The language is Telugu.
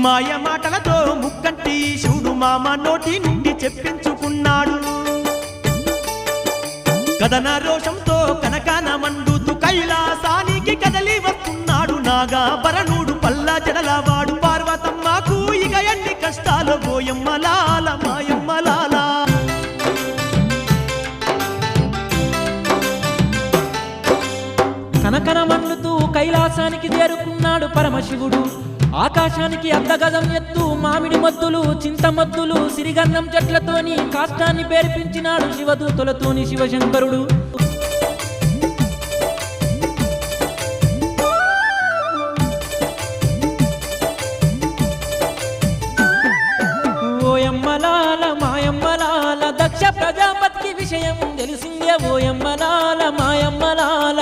మాయ మాటలతో ముక్కంటి శివుడు మామ నోటి నుండి చెప్పించుకున్నాడు. కథన రోషంతో కనకాన మండుతూ కైలాసానికి కదలి వస్తున్నాడు. నాగాభరణుడు పల్లా జడలవాడు పార్వతమ్మకు ఇక ఎన్ని కష్టాలు ఓయమ్మలాల మాయమ్మలాల. కనకన మండుతూ కైలాసానికి చేరుకున్నాడు పరమశివుడు. ఆకాశానికి అర్ధగజం ఎత్తు మామిడి మద్దులు చింతమద్దులు సిరిగంధం చెట్లతోని కాష్టాన్ని పేర్పించినాడు శివదూతలతోని శివశంకరుడు. ఓయమ్మలాల మాయమ్మలాల దక్ష ప్రజాపతికి విషయం తెలిసిందే. ఓయమ్మలాల మాయమ్మలాల